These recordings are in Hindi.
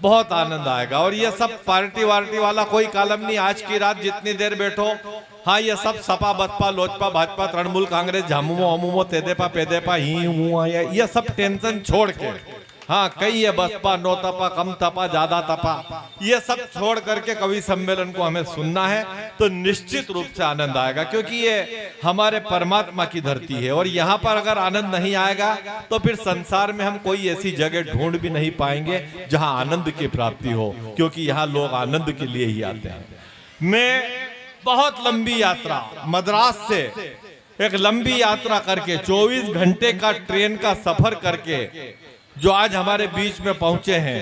बहुत आनंद आएगा। और ये सब पार्टी वार्टी वाला कोई कालम नहीं। आज की रात जितनी देर बैठो, हाँ ये सब सपा बसपा लोजपा भाजपा तृणमूल कांग्रेस झामुमो अमुमो तेदेपा पेदेपा ही हुआ, ये सब टेंशन छोड़ के, हाँ कई है बसपा नो तपा कम तपा ज्यादा तपा, ये सब छोड़ करके कवि सम्मेलन को हमें सुनना है तो निश्चित रूप से आनंद आएगा, क्योंकि ये हमारे परमात्मा की धरती है। और यहाँ पर अगर आनंद नहीं आएगा तो फिर संसार में हम कोई ऐसी जगह ढूंढ भी नहीं पाएंगे जहाँ आनंद की प्राप्ति हो, क्योंकि यहाँ लोग आनंद के लिए ही आते हैं। मैं बहुत लंबी यात्रा मद्रास से एक लंबी यात्रा करके 24 घंटे का ट्रेन का सफर करके जो आज हमारे बीच में पहुंचे हैं,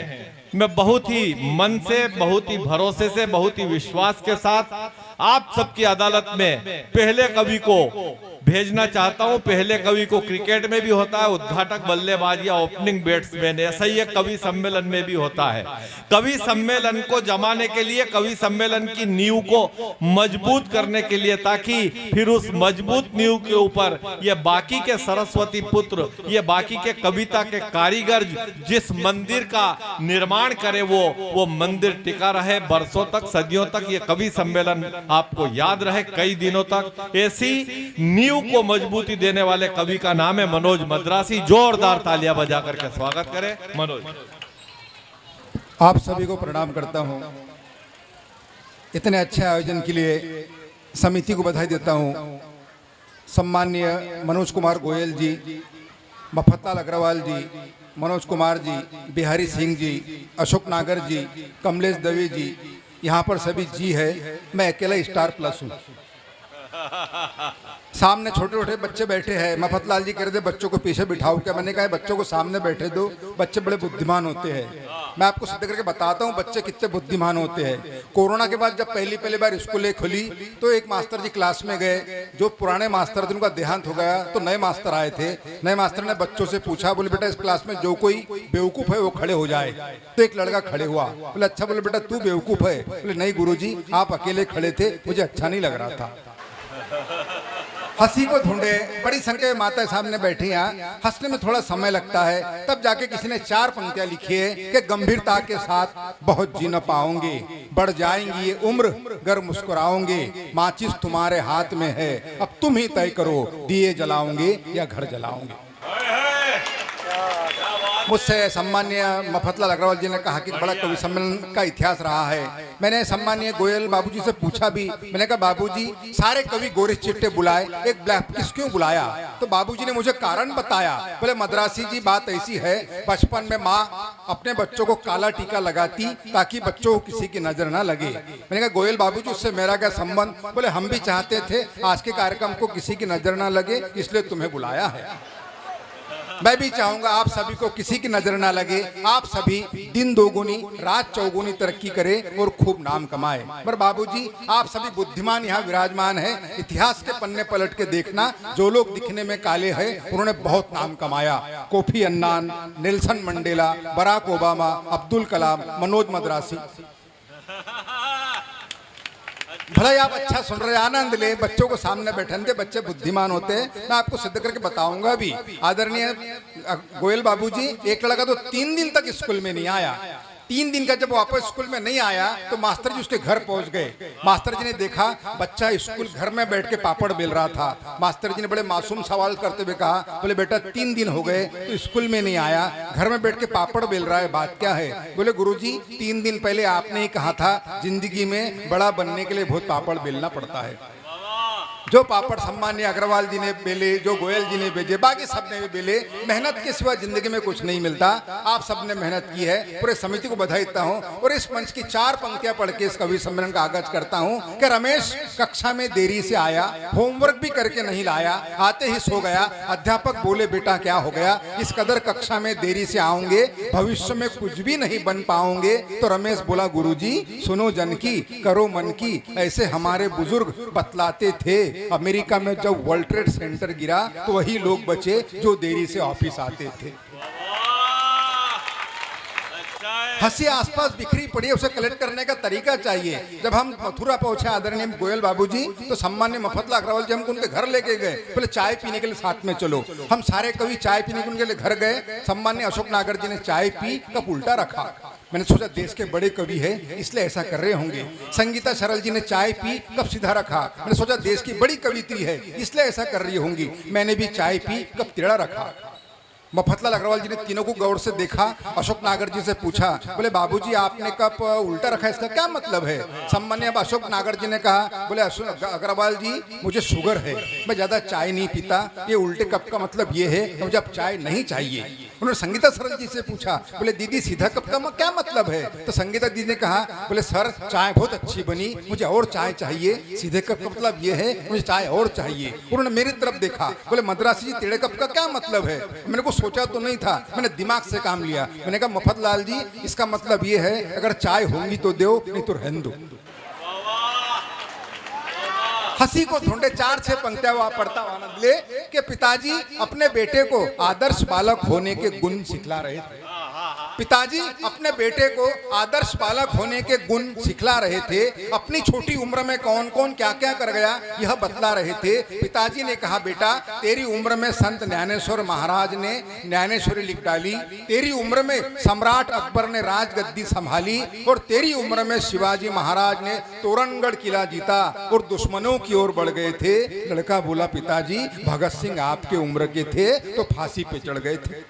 मैं बहुत ही मन से, बहुत ही भरोसे से, बहुत ही विश्वास के साथ आप सबकी अदालत में पहले कवि को भेजना चाहता हूं। पहले कवि को क्रिकेट में भी होता है उद्घाटक बल्लेबाज या ओपनिंग बैट्समैन, ऐसा ही एक कवि सम्मेलन में भी होता है। कवि सम्मेलन को जमाने के लिए, कवि सम्मेलन की नींव को मजबूत करने के लिए, ताकि फिर उस मजबूत नींव के ऊपर ये बाकी के सरस्वती पुत्र, ये बाकी के कविता के कारीगर जिस मंदिर का निर्माण करे वो मंदिर टिका रहे बरसों तक, सदियों तक। ये कवि सम्मेलन आपको याद रहे कई दिनों तक। ऐसी नींव को मजबूती देने वाले कवि का नाम है मनोज मद्रासी। जोरदार तालियां बजा करके स्वागत करें मनोज। आप सभी को प्रणाम करता हूं। इतने अच्छे आयोजन के लिए समिति को बधाई देता हूं। सम्माननीय मनोज कुमार गोयल जी, मफतलाल अग्रवाल जी, मनोज कुमार जी, बिहारी सिंह जी, अशोक नागर जी, कमलेश दवे जी, यहाँ पर सभी जी है। मैं अकेला स्टार प्लस हूँ। सामने छोटे छोटे बच्चे बैठे हैं। मफतलाल जी कह रहे थे बच्चों को पीछे बिठाओ क्या, मैंने कहा बच्चों को सामने बैठे दो, बच्चे बड़े बुद्धिमान होते हैं। मैं आपको सिद्ध करके बताता हूँ बच्चे कितने बुद्धिमान होते हैं। कोरोना के बाद जब पहली बार स्कूलें खुली तो एक मास्टर जी क्लास में गए, जो पुराने मास्टर थे उनका देहांत हो गया, तो नए मास्टर आए थे। नए मास्टर ने बच्चों से पूछा, बोले बेटा इस क्लास में जो कोई बेवकूफ है वो खड़े हो जाए। तो एक लड़का खड़े हुआ, बोले अच्छा। बोले बेटा तू बेवकूफ है? बोले नहीं गुरुजी, आप अकेले खड़े थे, मुझे अच्छा नहीं लग रहा था। हंसी को ढूंढे, बड़ी संख्या में माताएं सामने बैठी हैं। हंसने में थोड़ा समय लगता है, तब जाके किसी ने 4 पंक्तियां लिखी है कि गंभीरता के साथ बहुत जी न पाओगे, बढ़ जाएंगी ये उम्र गर मुस्कुराओगे, माचिस तुम्हारे हाथ में है, अब तुम ही तय करो दिए जलाओगे या घर जलाओगे। मुझसे सम्माननीय मफतलाल अग्रवाल जी ने कहा कि बड़ा कवि सम्मेलन का इतिहास रहा है। मैंने सम्माननीय गोयल बाबूजी से पूछा भी, मैंने कहा बाबूजी सारे कवि गोरे चिट्टे बुलाए, एक ब्लैक किस क्यों बुलाया? तो बाबूजी ने मुझे कारण बताया। बोले मद्रासी जी बात ऐसी है, बचपन में माँ अपने बच्चों को काला टीका लगाती ताकि बच्चों को किसी की नजर ना लगे। मैंने कहा गोयल बाबूजी उससे मेरा क्या संबंध? बोले हम भी चाहते थे आज के कार्यक्रम को किसी की नजर ना लगे, इसलिए तुम्हें बुलाया है। मैं भी चाहूंगा आप सभी को किसी की नजर ना लगे, आप सभी दिन दोगुनी रात चौगुनी तरक्की करें और खूब नाम कमाए। पर बाबूजी आप सभी बुद्धिमान यहाँ विराजमान है। इतिहास के पन्ने पलट के देखना, जो लोग दिखने में काले हैं उन्होंने बहुत नाम कमाया। Kofi Annan, Nelson Mandela, Barack Obama, Abdul Kalam, Manoj Madrasi. भले आप अच्छा सुन रहे, आनंद ले, बच्चों को सामने बैठने दे, बच्चे बुद्धिमान होते हैं। मैं आपको सिद्ध करके बताऊंगा भी। आदरणीय गोयल बाबूजी, एक लड़का तो 3 दिन तक स्कूल में नहीं आया। 3 दिन का जब वापस स्कूल में नहीं आया तो मास्टर जी उसके घर पहुंच गए। मास्टर जी ने देखा बच्चा स्कूल घर में बैठ के पापड़ बेल रहा था। मास्टर जी ने बड़े मासूम सवाल करते हुए कहा, बोले बेटा 3 दिन हो गए तो स्कूल में नहीं आया, घर में बैठ के पापड़ बेल रहा है, बात क्या है? बोले गुरुजी 3 दिन पहले आपने ही कहा था जिंदगी में बड़ा बनने के लिए बहुत पापड़ बेलना पड़ता है। जो पापड़ सम्माननीय अग्रवाल जी ने बेले, जो गोयल जी ने भेजे, बाकी सब ने भी बेले। मेहनत के सिवा जिंदगी में कुछ नहीं मिलता। आप सब ने मेहनत की है, पूरे समिति को बधाई देता हूँ। और इस मंच की 4 पंक्तियां पढ़ के इस कवि सम्मेलन का आगाज करता हूँ कि रमेश कक्षा में देरी से आया, होमवर्क भी करके नहीं लाया, आते ही सो गया। अध्यापक बोले बेटा क्या हो गया? इस कदर कक्षा में देरी से आओगे भविष्य में कुछ भी नहीं बन पाओगे। तो रमेश बोला गुरुजी सुनो जन की, करो मन की, ऐसे हमारे बुजुर्ग बतलाते थे। अमेरिका में जब वर्ल्ड ट्रेड सेंटर गिरा तो वही लोग बचे जो देरी से ऑफिस आते थे। हंसी आसपास बिखरी पड़ी है, उसे कलेक्ट करने का तरीका चाहिए। जब हम मथुरा पहुंचे आदरणीय गोयल बाबूजी, तो सम्मान्य मफतलाल अग्रवाल जी हमको उनके घर लेके गए, बोले चाय पीने के लिए साथ में चलो। हम सारे कवि चाय पीने के उनके लिए घर गए। सम्मान्य अशोक नागर जी ने चाय पी, कप उल्टा रखा। मैंने सोचा देश के बड़े कवि है इसलिए ऐसा कर रहे होंगे। संगीता सरल जी ने चाय पी, कप सीधा रखा। मैंने सोचा देश की बड़ी कवित्री है इसलिए ऐसा कर रही होंगी। मैंने भी चाय पी, कप टेढ़ा रखा। मफतलाल अग्रवाल जी ने तीनों को गौर से देखा। अशोक नागर जी से पूछा, बोले बाबूजी आपने कप उल्टा रखा, इसका क्या मतलब है? सम्मान्य अशोक नागर जी ने कहा, बोले अग्रवाल जी मुझे शुगर है, मैं ज्यादा चाय नहीं पीता, ये उल्टे कप का मतलब ये है मुझे अब चाय नहीं चाहिए। उन्होंने संगीता सरल जी से पूछा, बोले दीदी सीधा कप का क्या मतलब है? तो संगीता दीदी ने कहा, बोले सर चाय बहुत अच्छी बनी, मुझे और चाय चाहिए, सीधे कप का मतलब ये है मुझे चाय और चाहिए। उन्होंने मेरी तरफ देखा, बोले मद्रासी जी टेढ़े कप का क्या मतलब है? मैंने को सोचा तो नहीं था, मैंने दिमाग से काम लिया। मैंने कहा मफतलाल जी इसका मतलब ये है अगर चाय होंगी तो दो, नहीं तो रहने दो। हंसी को ढूंढे 4-6 पंक्तियां वहां पढ़ता हुआ आनंद ले कि पिताजी अपने बेटे को आदर्श बालक होने के गुण सिखला रहे थे। पिताजी अपने बेटे को आदर्श बालक होने के गुण सिखला रहे थे। अपनी छोटी उम्र में कौन कौन क्या क्या कर गया यह बतला रहे थे। पिताजी ने कहा, बेटा तेरी उम्र में संत ज्ञानेश्वर महाराज ने ज्ञानेश्वरी लिख डाली, तेरी उम्र में सम्राट अकबर ने राजगद्दी संभाली, और तेरी उम्र में शिवाजी महाराज ने तोरणगढ़ किला जीता और दुश्मनों की ओर बढ़ गए थे। लड़का बोला, पिताजी भगत सिंह आपके उम्र के थे तो फांसी पे चढ़ गए थे।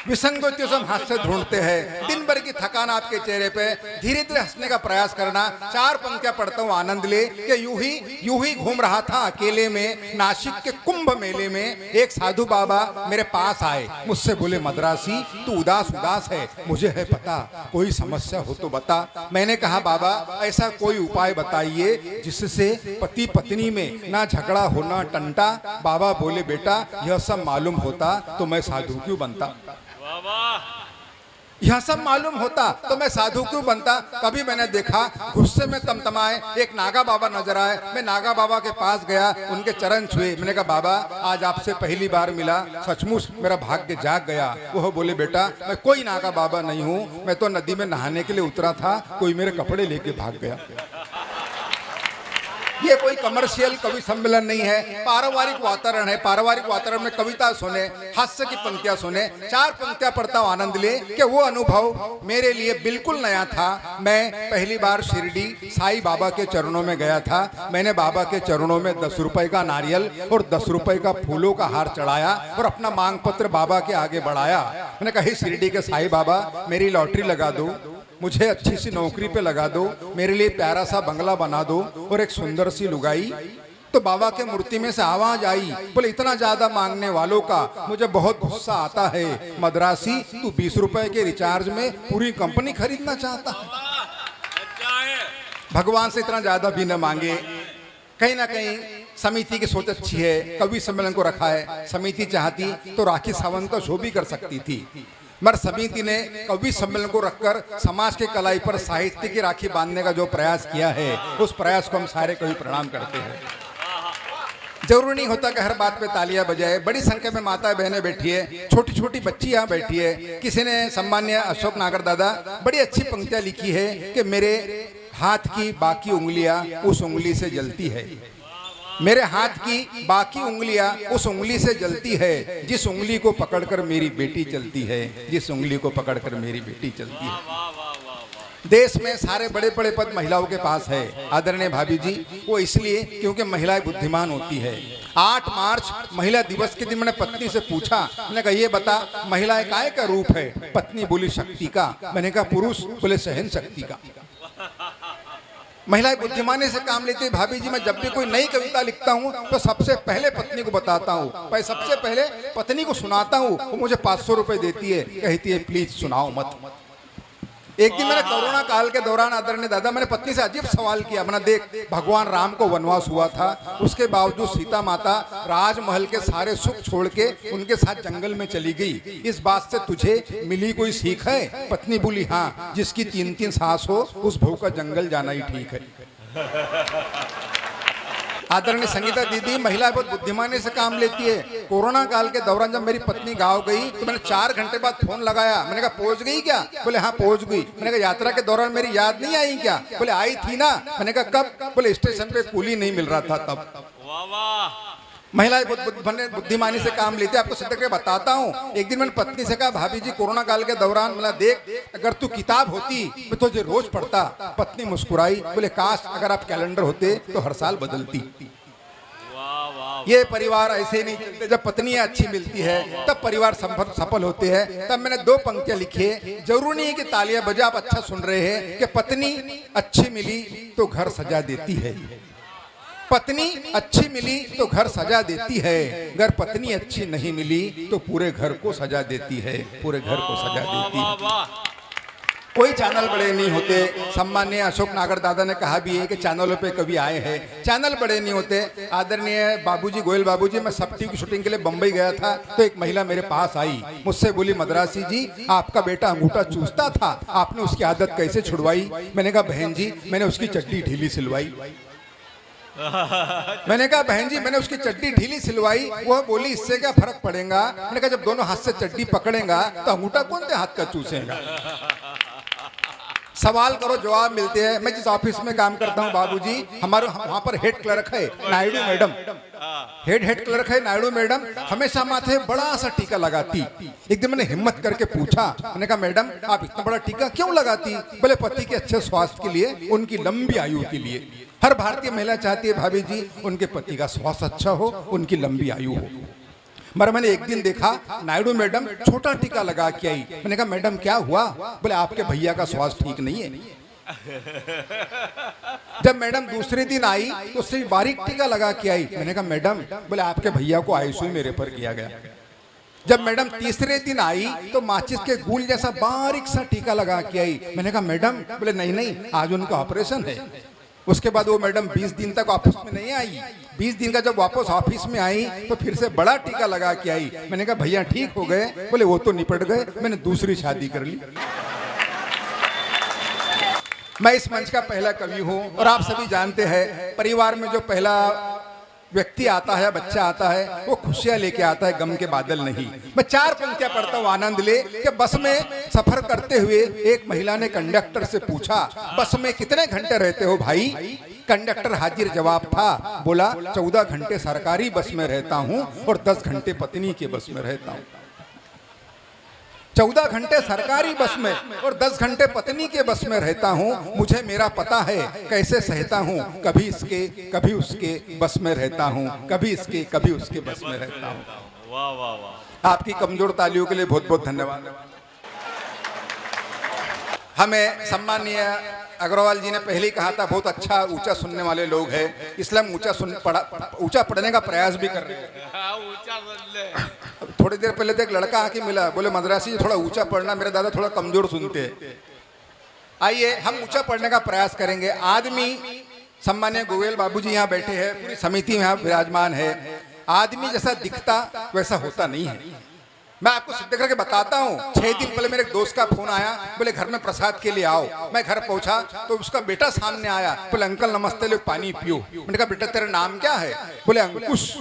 विसंगतियों से हम हास्य ढूंढते हैं। दिन भर की थकान आपके चेहरे पे, धीरे धीरे हंसने का प्रयास करना। 4 पंक्तियां पढ़ता हूँ आनंद ले कि यूं ही घूम रहा था अकेले में नासिक के कुंभ मेले में। एक साधु बाबा मेरे पास आए, मुझसे बोले, मद्रासी तू उदास उदास है, मुझे है पता, कोई समस्या हो तो बता। मैंने कहा, बाबा ऐसा कोई उपाय बताइए जिससे पति पत्नी में ना झगड़ा हो ना टंटा। बाबा बोले, बेटा यह सब मालूम होता तो मैं साधु क्यों बनता? यह सब मालूम होता तो मैं साधु क्यों बनता? कभी मैंने देखा गुस्से में तमतमाए एक नागा बाबा नजर आए। मैं नागा बाबा के पास गया, उनके चरण छुए। मैंने कहा, बाबा आज आपसे पहली बार मिला, सचमुच मेरा भाग्य जाग गया। वो बोले, बेटा मैं कोई नागा बाबा नहीं हूँ, मैं तो नदी में नहाने के लिए उतरा था, कोई मेरे कपड़े लेके भाग गया। ये कोई कमर्शियल कवि सम्मेलन नहीं है, पारिवारिक वातावरण है। पारिवारिक वातावरण में कविता सुने, हास्य की पंक्तियां सुने। 4 पंक्तियां पढ़ता हूं आनंद ले कि वो अनुभव मेरे लिए बिल्कुल नया था। मैं पहली बार शिरडी साईं बाबा के चरणों में गया था। मैंने बाबा के चरणों में 10 रुपए का नारियल और 10 रुपए का फूलों का हार चढ़ाया और अपना मांग पत्र बाबा के आगे बढ़ाया। मैंने कहा, शिरडी के साईं बाबा मेरी लॉटरी लगा दो, मुझे अच्छी सी नौकरी पे लगा दो, मेरे लिए प्यारा सा बंगला बना दो और एक सुंदर सी लुगाई। तो बाबा के मूर्ति में से आवाज आई, बोले इतना ज्यादा मांगने वालों का मुझे बहुत गुस्सा आता है। मद्रासी तू 20 रुपए के रिचार्ज में पूरी कंपनी खरीदना चाहता है? भगवान से इतना ज्यादा भी न मांगे। कहीं ना कहीं समिति की सोच अच्छी है, कवि सम्मेलन को रखा है। समिति चाहती तो राखी सावंत का शो भी कर सकती थी, मगर समिति ने कवि सम्मेलन को रखकर समाज के कलाई पर साहित्य की राखी बांधने का जो प्रयास किया है, उस प्रयास को हम सारे कवि प्रणाम करते हैं। जरूरी नहीं होता कि हर बात पे तालियां बजाए। बड़ी संख्या में माता बहनें बैठी है, छोटी छोटी बच्ची यहाँ बैठी है। किसी ने सम्मान्य अशोक नागर दादा बड़ी अच्छी पंक्तियां लिखी है कि मेरे हाथ की बाकी उंगलियां उस उंगली से जलती है, मेरे हाथ की बाकी उंगलियां उस उंगली से जलती है, जिस उंगली को पकड़कर मेरी बेटी चलती है, जिस उंगली को पकड़कर मेरी बेटी चलती है। देश में सारे बड़े बड़े पद महिलाओं के पास है आदरणीय भाभी जी, वो इसलिए क्योंकि महिलाएं बुद्धिमान होती है। 8 मार्च महिला दिवस के दिन मैंने पत्नी से पूछा, मैंने कहा ये बता महिला काय का रूप है? पत्नी बोली शक्ति का। मैंने कहा पुरुष? बोले सहन शक्ति का। महिलाएं बुद्धिमानी से काम लेती है। भाभी जी मैं जब भी कोई नई कविता लिखता हूँ तो सबसे पहले पत्नी को बताता हूँ, भाई सबसे पहले पत्नी को सुनाता हूँ। वो मुझे 500 रुपए देती है, कहती है प्लीज सुनाओ मत। एक दिन मैंने कोरोना काल के दौरान आदरणीय दादा मैंने पत्नी से अजीब सवाल किया, मैंने देख भगवान राम को वनवास हुआ था, उसके बावजूद सीता माता राजमहल के सारे सुख छोड़ के उनके साथ जंगल में चली गई, इस बात से तुझे मिली कोई सीख है? पत्नी बोली हाँ, जिसकी 3-3 सास हो उस बहू का जंगल जाना ही ठीक है। आदरणीय संगीता दीदी, महिला बहुत बुद्धिमानी से काम लेती है। कोरोना काल के दौरान जब मेरी पत्नी गाँव गई तो मैंने 4 घंटे बाद फोन लगाया, मैंने कहा पहुंच गई क्या? बोले हाँ पहुंच गई। मैंने कहा यात्रा के दौरान मेरी याद नहीं आई क्या? बोले आई थी ना। मैंने कहा कब? बोले स्टेशन पे कूली नहीं मिल रहा था तब। वाह वाह। महिलाएं बहुत बुद्धिमानी से काम लेती है। आपको सिद्ध करके बताता हूँ। एक दिन मैंने पत्नी से कहा भाभी जी कोरोना काल के दौरान मतलब देख अगर तू किताब होती मैं तुझे रोज पढ़ता। पत्नी मुस्कुराई, बोले काश अगर आप कैलेंडर होते तो हर साल बदलती। ये परिवार ऐसे ही नहीं चलते। जब पत्नियां अच्छी मिलती है तब परिवार सफल होते हैं। तब मैंने 2 पंक्तियां लिखी है। जरूरी नहीं है कि तालियां बजा, आप अच्छा सुन रहे हैं कि पत्नी अच्छी मिली तो घर सजा देती है। पत्नी अच्छी मिली तो घर सजा देती है, अगर पत्नी अच्छी नहीं मिली तो पूरे घर को सजा देती है, पूरे घर को सजा देती है। कोई चैनल बड़े नहीं होते। सम्माननीय अशोक नागर दादा ने कहा भी है कि चैनलों पे कभी आए हैं, चैनल बड़े नहीं होते। आदरणीय बाबूजी, गोयल बाबूजी, मैं सब टीवी की शूटिंग के लिए बंबई गया था तो एक महिला मेरे पास आई, मुझसे बोली मद्रासी जी आपका बेटा अंगूठा चूसता था, आपने उसकी आदत कैसे छुड़वाई? मैंने कहा बहन जी मैंने उसकी चड्डी ढीली सिलवाई। मैंने कहा बहन जी मैंने उसकी चड्डी ढीली सिलवाई। वो बोली इससे क्या फर्क पड़ेगा? मैंने कहा जब दोनों हाथ से चड्डी पकड़ेगा तो अंगूठा कौन से हाथ का चूसेगा? सवाल करो जवाब मिलते हैं। मैं जिस ऑफिस में काम करता हूँ बाबूजी, हमारे वहाँ पर हेड क्लर्क है नायडू मैडम, हेड क्लर्क है नायडू मैडम, हमेशा माथे बड़ा सा टीका लगाती। एक दिन मैंने हिम्मत करके पूछा, मैंने कहा मैडम आप इतना बड़ा टीका क्यों लगाती? बोले पति के अच्छे स्वास्थ्य के लिए, उनकी लंबी आयु के लिए। हर भारतीय महिला चाहती है भाभी जी उनके पति का स्वास्थ्य अच्छा हो, उनकी लंबी आयु हो। मगर मैंने एक दिन देखा नायडू मैडम छोटा टीका लगा के आई। मैंने कहा मैडम क्या हुआ? बोले आपके भैया का स्वास्थ्य ठीक नहीं है। जब मैडम दूसरे दिन आई तो उससे बारीक टीका लगा के आई। मैंने कहा मैडम, बोले आपके भैया को आईसीयू में रेफर किया गया। जब मैडम तीसरे दिन आई तो माचिस के गुल जैसा बारीक सा टीका लगा के आई। मैंने कहा मैडम, बोले नहीं आज उनका ऑपरेशन है। उसके बाद वो मैडम 20 दिन तक ऑफिस में नहीं आई। 20 दिन का जब वापस ऑफिस में आई तो फिर से बड़ा टीका लगा के आई। मैंने कहा भैया ठीक हो गए? बोले वो तो निपट गए, मैंने दूसरी शादी कर ली। मैं इस मंच का पहला कवि हूँ और आप सभी जानते हैं परिवार में जो पहला व्यक्ति आता है, बच्चा आता है, वो खुशियां लेके आता है, गम के बादल नहीं। मैं 4 पंक्तियां पढ़ता हूँ आनंद ले कि बस में सफर करते हुए एक महिला ने कंडक्टर से पूछा बस में कितने घंटे रहते हो भाई? कंडक्टर हाजिर जवाब था, बोला 14 घंटे सरकारी बस में रहता हूँ और 10 घंटे पत्नी के बस में रहता हूँ। 14 घंटे सरकारी बस में और 10 घंटे पत्नी के बस में रहता हूँ। मुझे मेरा पता है कैसे सहता हूँ, कभी इसके कभी उसके बस में रहता हूँ, कभी इसके कभी उसके बस में रहता हूँ। वाह वाह वाह। आपकी कमजोर तालियों के लिए बहुत बहुत धन्यवाद। हमें सम्माननीय अग्रवाल जी ने पहले ही कहा था बहुत अच्छा ऊंचा सुनने वाले लोग हैं, इसलिए हम ऊंचा पढ़ने का प्रयास भी कर रहे हैं। थोड़ी देर पहले तो एक लड़का आके मिला, बोले मद्रासी जी थोड़ा ऊंचा पढ़ना, मेरे दादा थोड़ा कमजोर सुनते हैं। आइए हम ऊंचा पढ़ने का प्रयास करेंगे। आदमी, सम्मान्य गोयल बाबूजी यहाँ बैठे हैं, पूरी समिति यहाँ विराजमान है। आदमी जैसा दिखता वैसा होता नहीं है। मैं आपको सिद्ध करके बताता हूँ। 6 दिन पहले मेरे एक दोस्त का फोन आया, बोले घर में प्रसाद के लिए आओ। मैं घर पहुंचा तो उसका बेटा सामने आया, बोले अंकल नमस्ते, लो पानी पियो। मैंने कहा बेटा तेरा नाम क्या है? बोले अंकुश।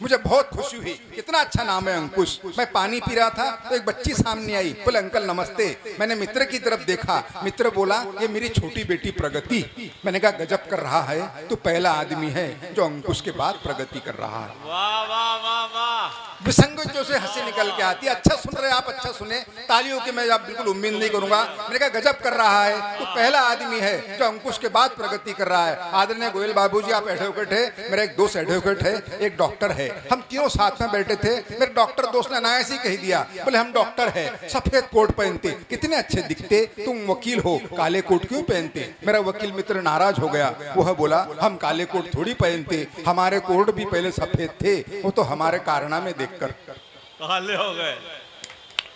मुझे बहुत खुशी हुई, कितना अच्छा नाम है अंकुश। मैं पानी पी रहा था तो एक बच्ची सामने आई, बोले अंकल नमस्ते। मैंने मित्र की तरफ देखा, मित्र बोला ये मेरी छोटी बेटी प्रगति। मैंने कहा गजब कर रहा है, तू पहला आदमी है जो अंकुश के बाद प्रगति कर रहा है। वाह वाह वाह वाह। विसंगतियों से हंसी निकल के आती है। अच्छा सुन रहे आप, अच्छा सुने, तालियों की मैं आप बिल्कुल उम्मीद नहीं करूंगा। मैंने कहा गजब कर रहा है, तो पहला आदमी है जो अंकुश के बाद प्रगति कर रहा है। आदरणीय गोयल बाबूजी आप एडवोकेट है, मेरा एक दोस्त एडवोकेट है, एक डॉक्टर है, हम तीनों साथ में बैठे थे। मेरे डॉक्टर दोस्त ने अनायास ही कह दिया, बोले हम डॉक्टर है, सफेद कोट पहनते, कितने अच्छे दिखते, तुम वकील हो, काले कोट क्यों पहनते? मेरा वकील मित्र नाराज हो गया। वह बोला हम काले कोट थोड़ी पहनते, हमारे कोट भी पहले सफेद थे, वो तो हमारे कारनामे देखकर काले हो गए।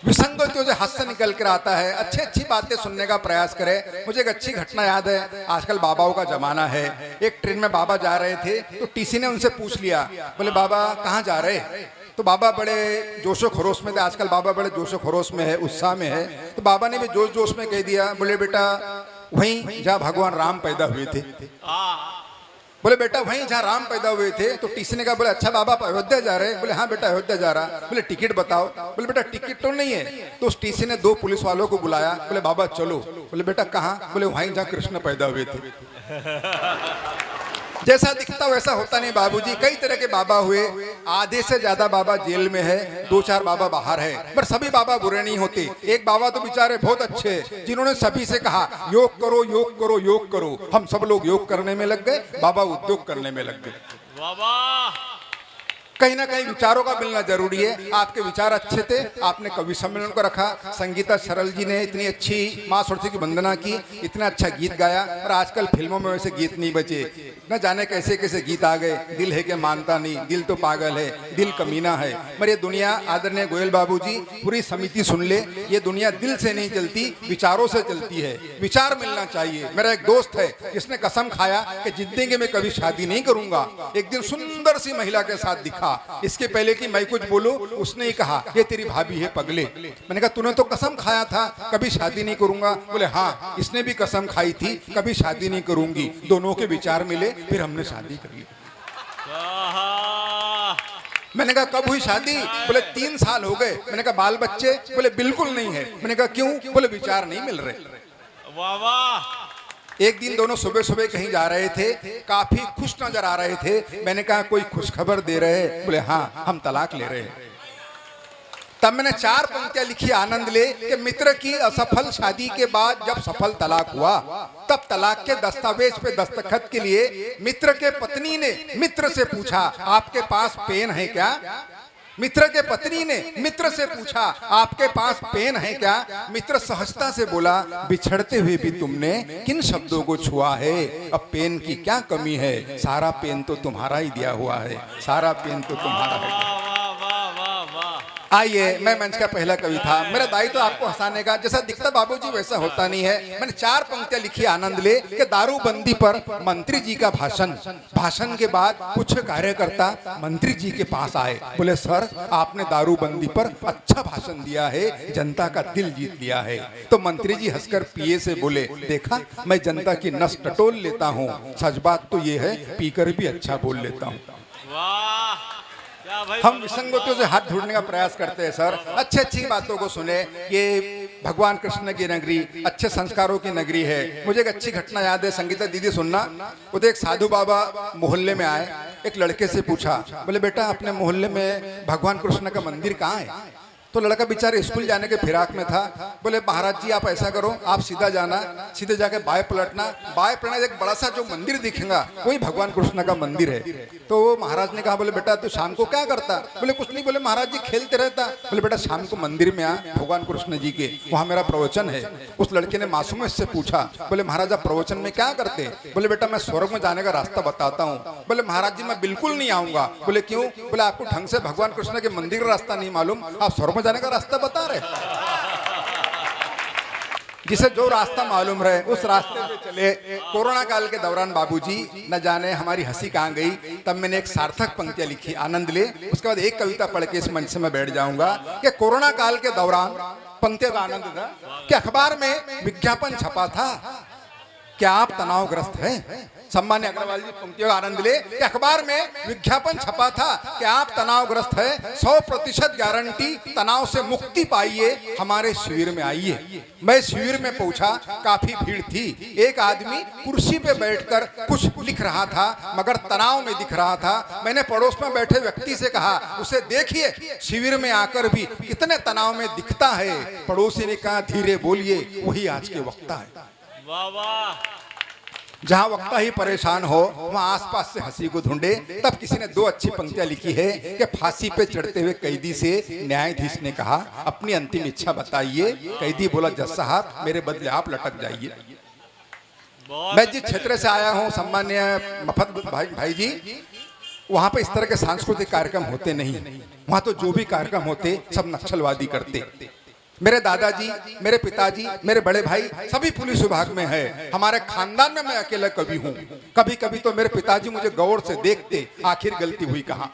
विसंगतियों से हास्य निकल कर आता है। अच्छी बातें सुनने का प्रयास करें। मुझे एक अच्छी घटना याद है, आजकल बाबाओं का जमाना है। एक ट्रेन में बाबा जा रहे थे तो टीसी ने उनसे पूछ लिया, बोले बाबा कहाँ जा रहे? तो बाबा बड़े जोशो खरोश में थे, आजकल बाबा बड़े जोशो खरोश में है, उत्साह में है। तो बाबा ने भी जोश जोश में कह दिया, बोले बेटा वहीं जहाँ भगवान राम पैदा हुए थे। बोले बेटा वहीं जहाँ राम पैदा हुए थे। तो टीसी ने कहा, बोले अच्छा बाबा आप अयोध्या जा रहे हैं? बोले हाँ बेटा अयोध्या जा रहा। बोले टिकट बताओ। बोले बेटा टिकट तो नहीं है। तो उस टीसी ने 2 पुलिस वालों को बुलाया। बोले बाबा चलो। बोले बेटा कहाँ? बोले वहीं जहाँ कृष्ण पैदा हुए थे। जैसा दिखता वैसा होता नहीं बाबूजी। कई तरह के बाबा हुए, आधे से ज्यादा बाबा जेल में है, 2-4 बाबा बाहर है, पर सभी बाबा बुरे नहीं होते। एक बाबा तो बेचारे बहुत अच्छे हैं, जिन्होंने सभी से कहा योग करो योग करो योग करो। हम सब लोग योग करने में लग गए, बाबा उद्योग करने में लग गए। बाबा कहीं ना कहीं विचारों का मिलना जरूरी है। आपके विचार अच्छे थे, आपने कवि सम्मेलन को रखा, संगीता सरल जी ने इतनी अच्छी माँ सरस्वती की वंदना की, इतना अच्छा गीत गाया। और आजकल फिल्मों में वैसे गीत नहीं बचे, न जाने कैसे कैसे गीत आ गए। दिल है कि मानता नहीं, दिल तो पागल है, दिल कमीना है। पर ये दुनिया, आदरणीय गोयल बाबूजी पूरी समिति सुन ले, ये दुनिया दिल से नहीं चलती, विचारों से चलती है। विचार मिलना चाहिए। मेरा एक दोस्त है जिसने कसम खाया कि जिंदगी में कभी शादी नहीं करूंगा। एक दिन सुंदर सी महिला के साथ दिखा, इसके पहले कि मैं कुछ बोलूं उसने ही कहा ये तेरी भाभी है पगले। मैंने कहा तूने तो कसम खाया था कभी शादी नहीं करूंगा। बोले हाँ, इसने भी कसम खाई थी कभी शादी नहीं करूंगी। दोनों के विचार मिले, फिर हमने शादी कर ली। मैंने कहा कब हुई शादी? बोले 3 साल हो गए। मैंने कहा बाल बच्चे? बोले बिल्कुल नहीं है। मैंने कहा क्यों? बोले विचार नहीं मिल रहे। वाह वाह। एक दिन दोनों सुबह सुबह कहीं जा रहे थे, काफी खुश नजर आ रहे थे। मैंने कहा कोई खुशखबर दे रहे हैं? बोले हाँ, हम तलाक ले रहे हैं। तब मैंने 4 पंक्तियां लिखी आनंद ले कि मित्र की असफल शादी के बाद जब सफल तलाक हुआ, तब तलाक के दस्तावेज पे दस्तखत के लिए मित्र के पत्नी ने मित्र से पूछा आपके पास पेन है क्या? मित्र के पत्नी ने मित्र से पूछा आपके पास पेन है क्या? मित्र सहजता से बोला बिछड़ते हुए भी तुमने किन शब्दों को छुआ है? अब पेन की क्या कमी है? सारा पेन तो तुम्हारा ही दिया हुआ है, सारा पेन तो तुम्हारा है। आइए, मैं मंच का पहला कवि था। मेरा दायित्व तो आपको हंसाने का, जैसा दिखता बाबूजी वैसा होता नहीं है। मैंने 4 पंक्तियां लिखी आनंद ले कि दारूबंदी पर मंत्री जी का भाषण। भाषण के बाद कुछ कार्यकर्ता मंत्री जी के पास आए। बोले सर आपने दारूबंदी पर अच्छा भाषण दिया है, जनता का दिल जीत लिया है। तो मंत्री जी हंसकर पीए से बोले देखा मैं जनता की नस टटोल लेता हूँ, सच बात तो ये है पीकर भी अच्छा बोल लेता हूँ। हम विसंगतियों से हाथ ढूंढने का प्रयास करते हैं सर। अच्छी बातों को सुने। ये भगवान कृष्ण की नगरी, अच्छे संस्कारों की नगरी है। मुझे एक अच्छी घटना याद है, संगीता दीदी सुनना। उधर एक साधु बाबा मोहल्ले में आए, एक लड़के से पूछा, बोले बेटा अपने मोहल्ले में भगवान कृष्ण का मंदिर कहाँ है? तो लड़का बेचारे स्कूल जाने के फिराक में था। बोले महाराज जी आप ऐसा करो, आप सीधा जाना, सीधे जाके बाएं पलटना, बाएं पलटना एक बड़ा सा जो मंदिर दिखेगा वही भगवान कृष्ण का मंदिर है। तो महाराज ने कहा बोले बेटा तू शाम को क्या करता? बोले कुछ नहीं। बोले महाराज जी खेलते रहता। बोले बेटा शाम को मंदिर में आ भगवान कृष्ण जी के, वहाँ मेरा प्रवचन है। उस लड़के ने मासूम से पूछा, बोले महाराज आप प्रवचन में क्या करते? बोले बेटा मैं स्वर्ग में जाने का रास्ता बताता हूँ। बोले महाराज जी मैं बिल्कुल नहीं आऊंगा। बोले क्यों? बोले आपको ढंग से भगवान कृष्ण के मंदिर का रास्ता नहीं मालूम, आप स्वर्ग जाने का रास्ता बता रहे। जिसे जो रास्ता मालूम रहे उस रास्ते पे चले। कोरोना काल के दौरान बाबूजी न जाने हमारी हंसी कहाँ गई। तब मैंने एक सार्थक पंक्तियां लिखी आनंद ले। उसके बाद एक कविता पढ़ के इस मंच से मैं बैठ जाऊंगा कि कोरोना काल के दौरान पंक्तियों का आनंद था कि अखबार में विज्ञापन छपा था क्या आप तनावग्रस्त हैं? सम्मान्य अग्रवाल जी पंक्तियों का आनंद ले कि अखबार में विज्ञापन छपा था कि आप तनावग्रस्त है, 100% गारंटी, तनाव से मुक्ति पाइए, हमारे शिविर में आइए। मैं शिविर में पहुंचा, काफी भीड़ थी। एक आदमी कुर्सी पे बैठकर कुछ लिख रहा था मगर तनाव में दिख रहा था। मैंने पड़ोस में बैठे व्यक्ति से कहा उसे देखिए शिविर में आकर भी कितने तनाव में दिखता है। पड़ोसी ने कहा धीरे बोलिए, वही आज के वक्ता है। जहां वक्ता ही परेशान हो वहां आसपास से हंसी को ढूंढे। तब किसी ने 2 अच्छी पंक्तियां लिखी है कि फांसी पे चढ़ते हुए कैदी से न्यायाधीश ने कहा अपनी अंतिम इच्छा बताइए। कैदी बोला जज साहब मेरे बदले आप लटक जाइए। मैं जिस क्षेत्र से आया हूं सम्मान्य मफत भाई जी, वहां पे इस तरह के सांस्कृतिक कार्यक्रम होते नहीं। वहां तो जो भी कार्यक्रम होते सब नक्सलवादी करते। मेरे दादाजी, मेरे पिताजी, मेरे बड़े भाई सभी पुलिस विभाग में है। हमारे खानदान में मैं अकेला कवि हूँ। कभी कभी तो मेरे पिताजी मुझे गौर से देखते, आखिर गलती हुई कहाँ।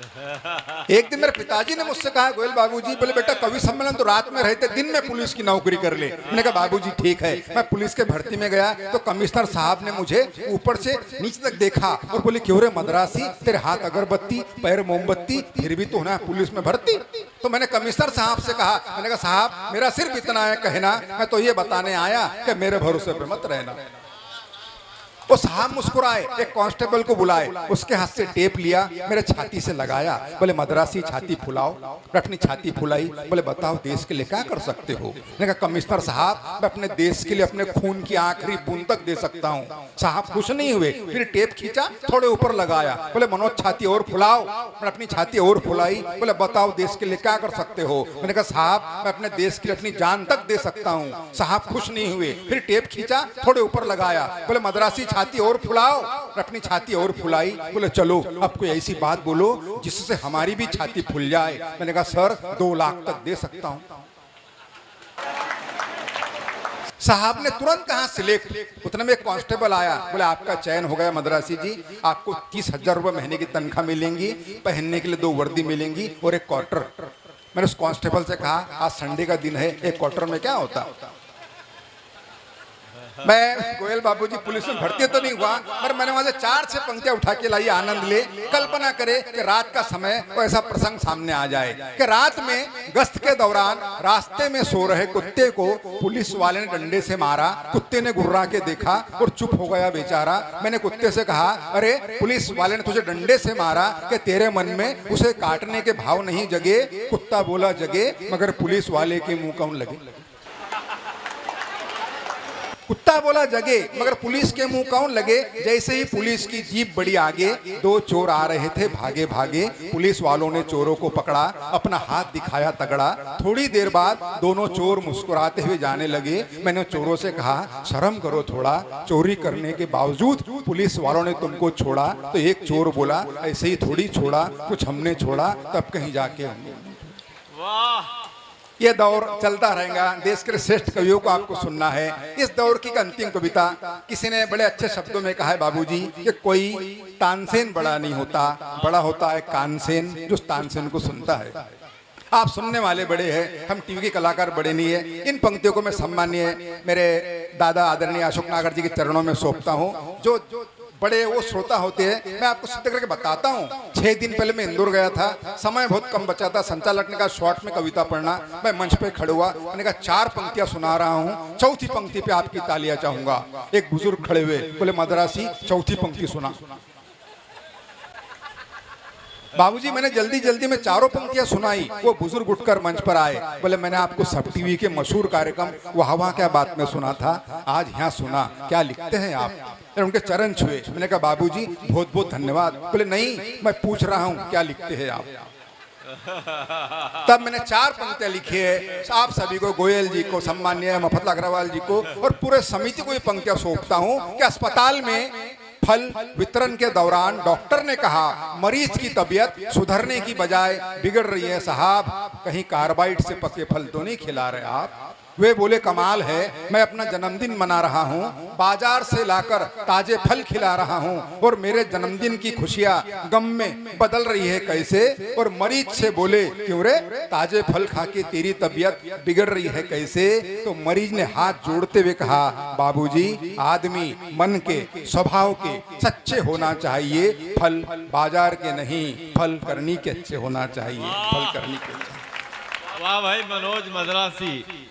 एक दिन मेरे पिताजी ने मुझसे कहा, गोयल बाबूजी, बोले बेटा कवि सम्मेलन तो रात में रहते, दिन में पुलिस की नौकरी कर ले। मैंने कहा बाबूजी ठीक है। मैं पुलिस के भर्ती में गया तो कमिश्नर साहब ने मुझे ऊपर से नीचे तक देखा और बोले क्यों रे मद्रासी, तेरे हाथ अगरबत्ती पैर मोमबत्ती, फिर भी तो होना है पुलिस में भर्ती। तो मैंने कमिश्नर साहब से कहा, मैंने कहा साहब मेरा सिर्फ इतना है कहना, मैं तो ये बताने आया कि मेरे भरोसे पे मत रहना। वो साहब मुस्कुराए, एक कांस्टेबल को बुलाए, उसके हाथ से टेप लिया, मेरे छाती से लगाया, बोले मद्रासी छाती फुलाओ। मैं अपनी छाती फुलाई, बोले बताओ देश के लिए क्या कर सकते हो। मैंने कहा कमिश्नर साहब मैं अपने देश के लिए अपने खून की आखिरी बूंद तक दे सकता हूँ। साहब खुश नहीं हुए, फिर टेप खींचा, थोड़े ऊपर लगाया, बोले मनोज छाती और फुलाओ। मैंने अपनी छाती और फुलाई, बोले बताओ देश के लिए क्या कर सकते हो। मैंने कहा साहब मैं अपने देश के लिए अपनी जान तक दे सकता हूँ। साहब खुश नहीं हुए, फिर टेप खींचा, थोड़े ऊपर लगाया, बोले मद्रासी छाती और फुलाओ। अपनी छाती और फुलाई, बोले चलो अब कोई ऐसी बात बोलो जिससे हमारी भी छाती फूल जाए। मैंने कहा सर 2 लाख तक दे सकता हूं। साहब ने तुरंत कहा सिलेक्ट। उतने में एक कांस्टेबल आया, बोले आपका चयन हो गया मद्रासी जी, आपको 30,000 रुपए महीने की तनख्वाह मिलेंगी, पहनने के लिए 2 वर्दी मिलेंगी और एक क्वार्टर। मैंने उस कांस्टेबल से कहा आज संडे का दिन है, एक क्वार्टर में क्या होता। मैं गोयल बाबूजी पुलिस में भर्ती तो नहीं हुआ, पर मैंने वहां से 4-6 पंक्तियां उठा के लाई, आनंद ले। कल्पना करे कि रात का समय कोई ऐसा प्रसंग सामने आ जाए कि रात में गश्त के दौरान रास्ते में सो रहे कुत्ते को पुलिस वाले ने डंडे से मारा, कुत्ते ने गुर्रा के देखा और चुप हो गया बेचारा। मैंने कुत्ते से कहा अरे पुलिस वाले ने तुझे डंडे से मारा कि तेरे मन में उसे काटने के भाव नहीं जगे। कुत्ता बोला जगे मगर पुलिस वाले के मुंह कौन लगे। कुत्ता बोला जगे मगर पुलिस के मुंह कौन लगे। जैसे ही पुलिस की जीप बड़ी आगे, 2 चोर आ रहे थे भागे भागे। पुलिस वालों ने चोरों को पकड़ा, अपना हाथ दिखाया तगड़ा। थोड़ी देर बाद दोनों चोर मुस्कुराते हुए जाने लगे। मैंने चोरों से कहा शर्म करो थोड़ा, चोरी करने के बावजूद पुलिस वालों ने तुमको छोड़ा। तो एक चोर बोला ऐसे ही थोड़ी छोड़ा, कुछ हमने छोड़ा तब कहीं जाके। वाह, ये दौर चलता रहेगा। देश के श्रेष्ठ कवियों को आपको सुनना है। इस दौर की अंतिम कविता किसी ने बड़े अच्छे शब्दों में कहा है बाबूजी कि कोई तानसेन बड़ा नहीं होता, बड़ा होता है कानसेन जो तानसेन को सुनता है। आप सुनने वाले बड़े हैं, हम टीवी के कलाकार बड़े नहीं है। इन पंक्तियों को मैं सम्मानीय मेरे दादा आदरणीय अशोक नागर जी के चरणों में सौंपता हूँ। जो बड़े वो श्रोता होते हैं, मैं आपको सिद्ध करके बताता हूँ। 6 दिन पहले मैं इंदौर गया था, समय बहुत कम बचा था। संचालक ने कहा शॉर्ट में कविता पढ़ना। मैं मंच पे खड़ा हुआ, मैंने कहा 4 पंक्तियां सुना रहा हूँ, चौथी पंक्ति पे आपकी तालियां चाहूंगा। एक बुजुर्ग खड़े हुए, बोले मद्रासी चौथी पंक्ति सुना। बाबूजी मैंने जल्दी जल्दी में 4 पंक्तियां सुनाई। वो बुजुर्ग उठकर मंच पर आए, बोले मैंने आपको सब टीवी के मशहूर कार्यक्रम वहाँ क्या बात में सुना था, आज यहाँ सुना, क्या लिखते हैं आप। उनके चरण छुए। मैंने कहा बाबूजी बहुत बहुत धन्यवाद। बोले नहीं मैं पूछ रहा हूँ क्या लिखते हैं आप। तब मैंने 4 पंक्तियां लिखी है। आप सभी को, गोयल जी को, सम्मानीय मफतलाल अग्रवाल जी को और पूरे समिति को ये पंक्तियां सौंपता हूँ कि अस्पताल में फल वितरण के दौरान डॉक्टर ने कहा मरीज की तबीयत सुधरने की बजाय बिगड़ रही है साहब, कहीं कार्बाइड से पके फल तो नहीं खिला रहे आप। वे बोले कमाल है, मैं अपना जन्मदिन मना रहा हूँ, बाजार से लाकर ताजे फल खिला रहा हूँ और मेरे जन्मदिन की खुशियाँ गम में बदल रही है कैसे। और मरीज से बोले क्यों रे, ताजे फल खा के तेरी तबीयत बिगड़ रही है कैसे। तो मरीज ने हाथ जोड़ते हुए कहा बाबूजी आदमी मन के स्वभाव के सच्चे होना चाहिए, फल बाजार के नहीं, फल करनी के अच्छे होना चाहिए, फल करनी के। वाह भाई मनोज मद्रासी।